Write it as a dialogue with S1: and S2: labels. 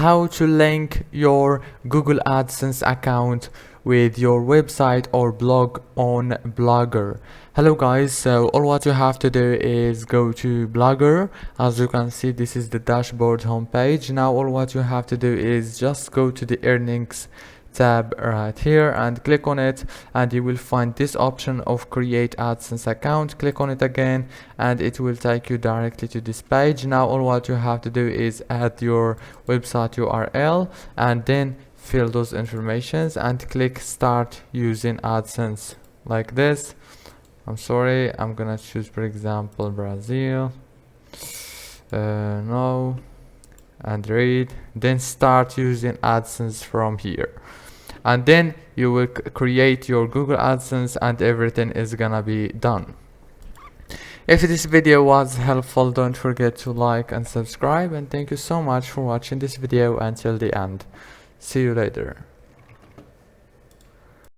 S1: how to link your Google AdSense account with your website or blog on Blogger. Hello guys, so all what you have to do is go to Blogger. As you can see, this is the dashboard homepage. Now all what you have to do is just go to the earnings tab right here and click on it, and you will find this option of create AdSense account. Click on it again and it will take you directly to this page. Now all what you have to do is add your website URL and then fill those informations and click start using AdSense like this. I'm sorry, I'm gonna choose for example Brazil, no, and read, then start using AdSense from here, and then you will create your Google AdSense and everything is gonna be done. If this video was helpful, don't forget to like and subscribe, and thank you so much for watching this video until the end. See you later.